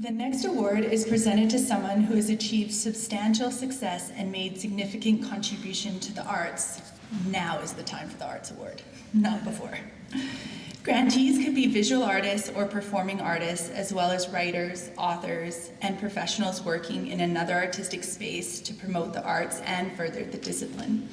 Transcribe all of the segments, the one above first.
The next award is presented to someone who has achieved substantial success and made significant contribution to the arts. Now is the time for the Arts Award, not before. Grantees could be visual artists or performing artists, as well as writers, authors, and professionals working in another artistic space to promote the arts and further the discipline.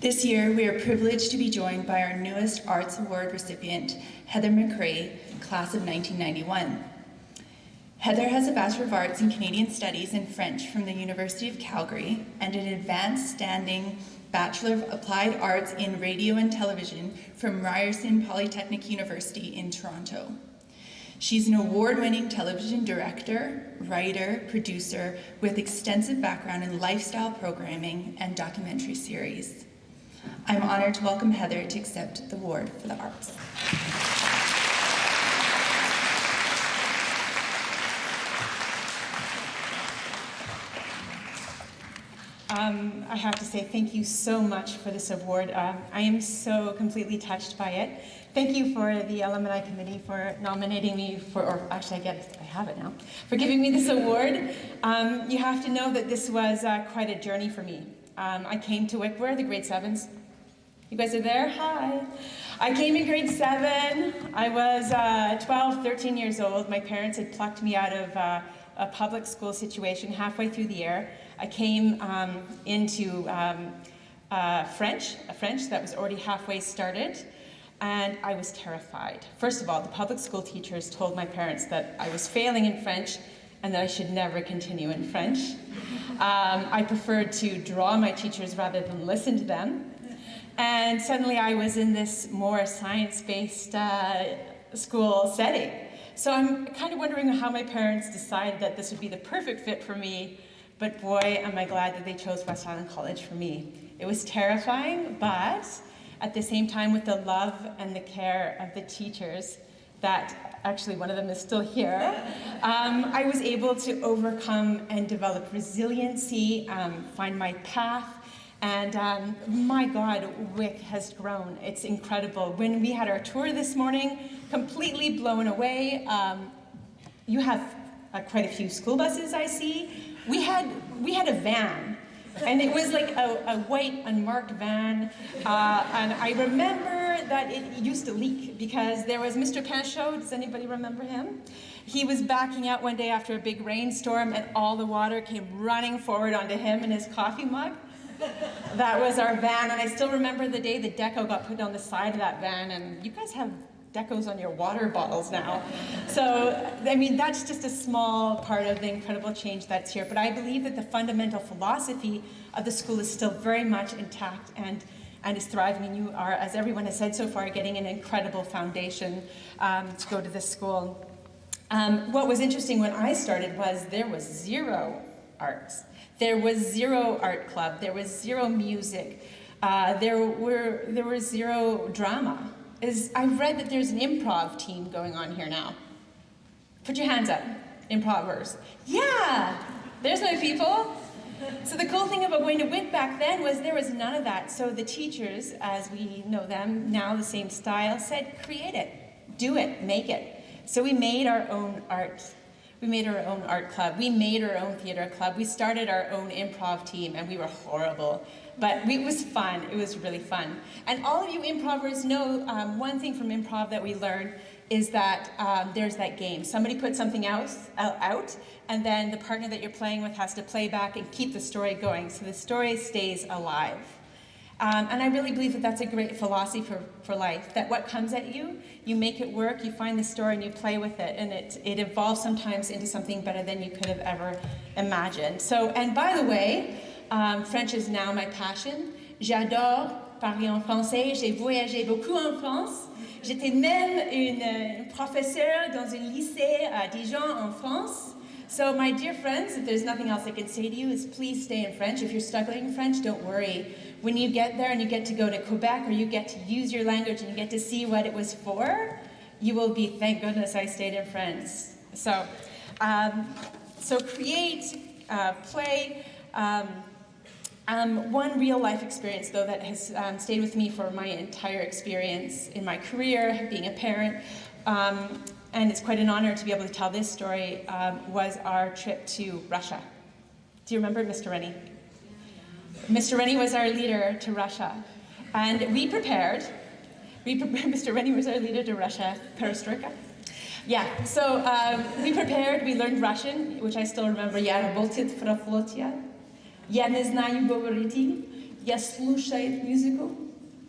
This year, we are privileged to be joined by our newest Arts Award recipient, Heather McCrae, class of 1991. Heather has a Bachelor of Arts in Canadian Studies and French from the University of Calgary and an advanced standing Bachelor of Applied Arts in Radio and Television from Ryerson Polytechnic University in Toronto. She's an award-winning television director, writer, producer with extensive background in lifestyle programming and documentary series. I'm honored to welcome Heather to accept the award for the arts. I have to say thank you so much for this award. I am so completely touched by it. Thank you for the Alumni Committee for nominating me for, or actually I have it now, for giving me this award. You have to know that this was quite a journey for me. I came to Where are the grade 7s? You guys are there? Hi. I came in grade 7. I was 12, 13 years old. My parents had plucked me out of a public school situation halfway through the year. I came into French that was already halfway started, and I was terrified. First of all, the public school teachers told my parents that I was failing in French and that I should never continue in French. I preferred to draw my teachers rather than listen to them. And suddenly I was in this more science-based school setting. So I'm kind of wondering how my parents decided that this would be the perfect fit for me, but boy, am I glad that they chose West Island College for me. It was terrifying, but at the same time, with the love and the care of the teachers, that actually one of them is still here, I was able to overcome and develop resiliency, find my path, and my God, WIC has grown. It's incredible. When we had our tour this morning, completely blown away. You have quite a few school buses, I see. We had a van, and it was like a white unmarked van, and I remember that it used to leak because there was Mr. Pinchot. Does anybody remember him? He was backing out one day after a big rainstorm, and all the water came running forward onto him in his coffee mug. That was our van, and I still remember the day the deco got put on the side of that van, and you guys have decos on your water bottles now. So, I mean, that's just a small part of the incredible change that's here. But I believe that the fundamental philosophy of the school is still very much intact and is thriving. And you are, as everyone has said so far, getting an incredible foundation to go to this school. What was interesting when I started was there was zero arts. There was zero art club. There was zero music. There was zero drama. I've read that there's an improv team going on here now. Put your hands up, improvers. Yeah, there's my people. So the cool thing about going to WIC back then was there was none of that. So the teachers, as we know them, now the same style, said, create it, do it, make it. So we made our own art. We made our own art club. We made our own theater club. We started our own improv team, and we were horrible. But it was fun. It was really fun. And all of you improvers know one thing from improv that we learned is that there's that game. Somebody puts something else out, and then the partner that you're playing with has to play back and keep the story going, so the story stays alive. And I really believe that that's a great philosophy for life, that what comes at you, you make it work, you find the story and you play with it, and it evolves sometimes into something better than you could have ever imagined. So, and by the way, French is now my passion. J'adore parler en français, j'ai voyagé beaucoup en France. J'étais même une professeure dans un lycée à Dijon en France. So my dear friends, if there's nothing else I can say to you, is please stay in French. If you're struggling in French, don't worry. When you get there and you get to go to Quebec, or you get to use your language and you get to see what it was for, you will be, thank goodness I stayed in France. So, create, play. One real life experience, though, that has stayed with me for my entire experience in my career, being a parent, and it's quite an honor to be able to tell this story, was our trip to Russia. Do you remember Mr. Rennie? Mr. Rennie was our leader to Russia. And we prepared, Mr. Rennie was our leader to Russia, perestroika. Yeah, so we prepared, we learned Russian, which I still remember. Я работает в флоте. Я не знаю говорить. Я слушаю музыку.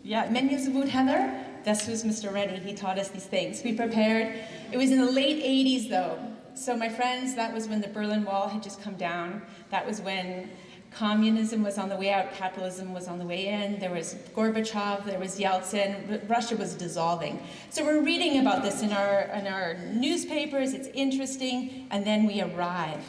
Yeah, меня зовут Heather. This was Mr. Rennie, he taught us these things. We prepared. It was in the late 80s though. So my friends, that was when the Berlin Wall had just come down. That was when communism was on the way out, capitalism was on the way in. There was Gorbachev, there was Yeltsin. Russia was dissolving. So we're reading about this in our newspapers. It's interesting, and then we arrive.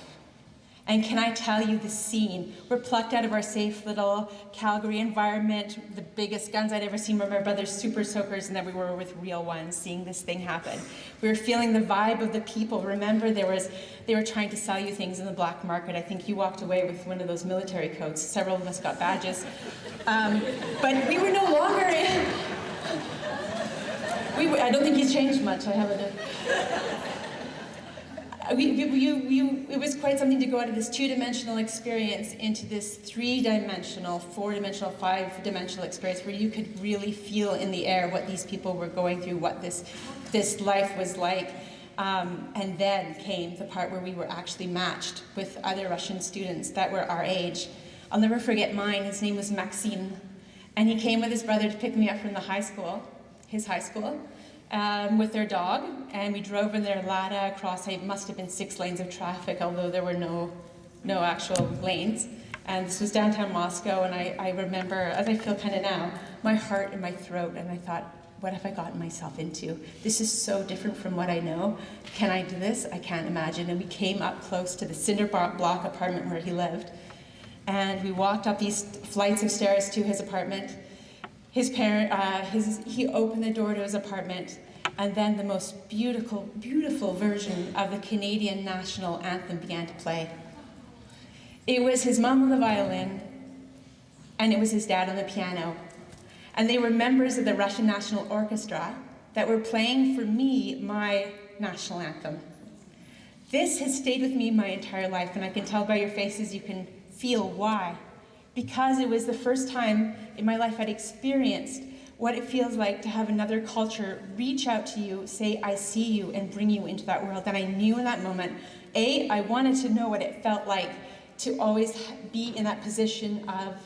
And can I tell you the scene? We're plucked out of our safe little Calgary environment. The biggest guns I'd ever seen were my brother's super soakers, and then we were with real ones, seeing this thing happen. We were feeling the vibe of the people. Remember, they were trying to sell you things in the black market. I think you walked away with one of those military coats. Several of us got badges. But we were no longer in. I don't think he's changed much. I haven't. It was quite something to go out of this two-dimensional experience into this three-dimensional, four-dimensional, five-dimensional experience where you could really feel in the air what these people were going through, what this life was like. And then came the part where we were actually matched with other Russian students that were our age. I'll never forget mine. His name was Maxim. And he came with his brother to pick me up from the high school, his high school. With their dog, and we drove in their Lada across, it must have been 6 lanes of traffic, although there were no actual lanes. And this was downtown Moscow, and I remember, as I feel kind of now, my heart in my throat, and I thought, what have I gotten myself into? This is so different from what I know. Can I do this? I can't imagine. And we came up close to the cinder block apartment where he lived, and we walked up these flights of stairs to his apartment. He opened the door to his apartment, and then the most beautiful, beautiful version of the Canadian national anthem began to play. It was his mom on the violin, and it was his dad on the piano. And they were members of the Russian National Orchestra that were playing for me my national anthem. This has stayed with me my entire life, and I can tell by your faces you can feel why. Because it was the first time in my life I'd experienced what it feels like to have another culture reach out to you, say, I see you, and bring you into that world. And I knew in that moment, I wanted to know what it felt like to always be in that position of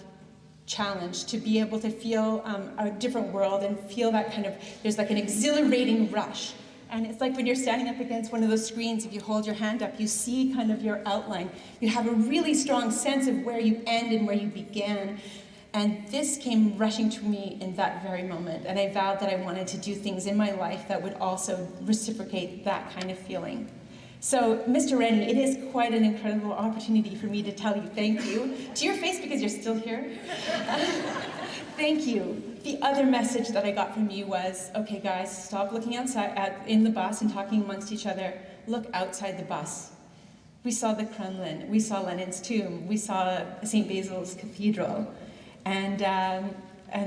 challenge, to be able to feel a different world and feel that kind of, there's like an exhilarating rush. And it's like when you're standing up against one of those screens, if you hold your hand up, you see kind of your outline. You have a really strong sense of where you end and where you began. And this came rushing to me in that very moment. And I vowed that I wanted to do things in my life that would also reciprocate that kind of feeling. So, Mr. Rennie, it is quite an incredible opportunity for me to tell you thank you. To your face, because you're still here. Thank you. The other message that I got from you was, okay guys, stop looking outside in the bus and talking amongst each other. Look outside the bus. We saw the Kremlin, we saw Lenin's tomb, we saw St. Basil's Cathedral, and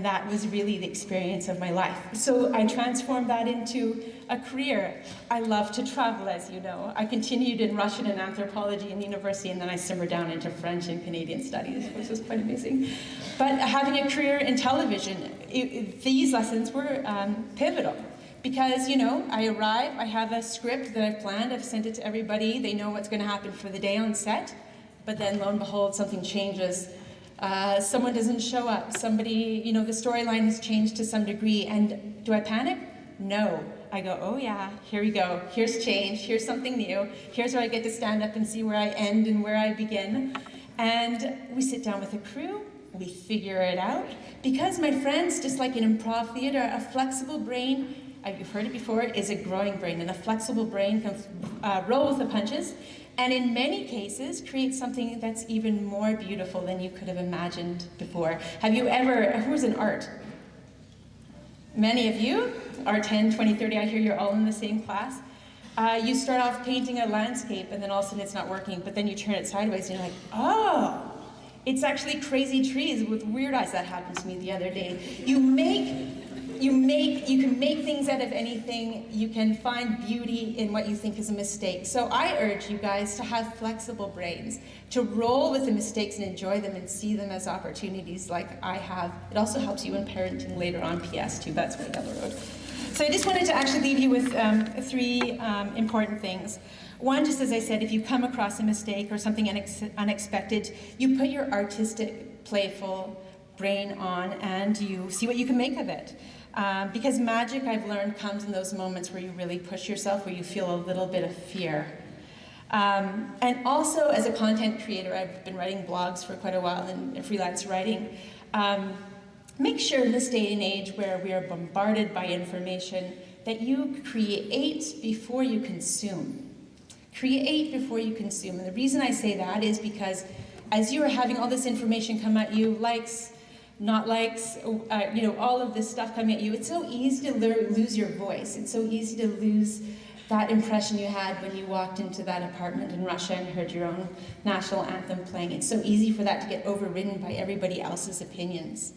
that was really the experience of my life. So I transformed that into a career. I love to travel, as you know. I continued in Russian and anthropology in university, and then I simmered down into French and Canadian studies, which was quite amazing. But having a career in television, these lessons were pivotal. Because, you know, I arrive, I have a script that I've planned, I've sent it to everybody, they know what's going to happen for the day on set, but then lo and behold, something changes. Someone doesn't show up, somebody, you know, the storyline has changed to some degree, and do I panic? No. I go, oh yeah, here we go, here's change, here's something new, here's where I get to stand up and see where I end and where I begin. And we sit down with the crew, we figure it out, because my friends, just like in improv theater, a flexible brain, you've heard it before, is a growing brain, and a flexible brain can roll with the punches, and in many cases create something that's even more beautiful than you could have imagined before. Have you ever, who's in art? Many of you, art 10, 20, 30, I hear you're all in the same class. You start off painting a landscape and then all of a sudden it's not working, but then you turn it sideways and you're like, oh, it's actually crazy trees with weird eyes. That happened to me the other day. You make You can make things out of anything. You can find beauty in what you think is a mistake. So I urge you guys to have flexible brains, to roll with the mistakes and enjoy them and see them as opportunities like I have. It also helps you in parenting later on, PS too, that's way down the road. So I just wanted to actually leave you with three important things. One, just as I said, if you come across a mistake or something unexpected, you put your artistic, playful brain on and you see what you can make of it. Because magic, I've learned, comes in those moments where you really push yourself, where you feel a little bit of fear. And also, as a content creator, I've been writing blogs for quite a while and freelance writing. Make sure in this day and age where we are bombarded by information that you create before you consume. Create before you consume. And the reason I say that is because as you are having all this information come at you, likes, not likes, all of this stuff coming at you, it's so easy to lose your voice. It's so easy to lose that impression you had when you walked into that apartment in Russia and heard your own national anthem playing. It's so easy for that to get overridden by everybody else's opinions.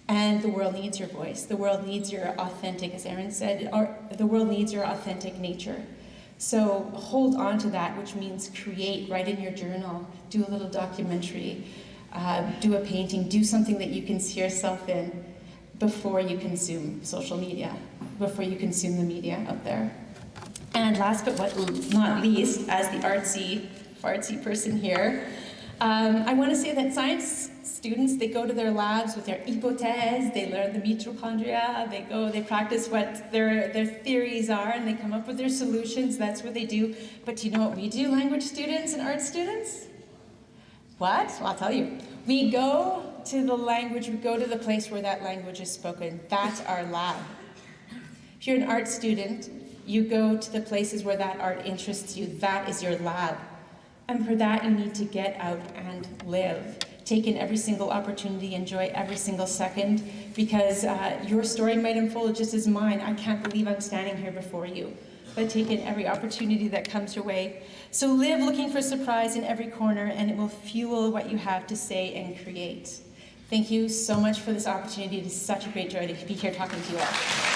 And the world needs your voice. The world needs your authentic, as Erin said, the world needs your authentic nature. So hold on to that, which means create, write in your journal, do a little documentary, do a painting, do something that you can see yourself in before you consume social media, before you consume the media out there. And last but not least, as the artsy person here, I want to say that science students, they go to their labs with their hypothèses, they learn the mitochondria, they practice what their theories are, and they come up with their solutions. That's what they do. But do you know what we do, language students and art students? What? Well, I'll tell you. We go to the language, we go to the place where that language is spoken. That's our lab. If you're an art student, you go to the places where that art interests you. That is your lab. And for that, you need to get out and live. Take in every single opportunity, enjoy every single second, because your story might unfold just as mine. I can't believe I'm standing here before you. But take in every opportunity that comes your way. So live looking for surprise in every corner, and it will fuel what you have to say and create. Thank you so much for this opportunity. It is such a great joy to be here talking to you all.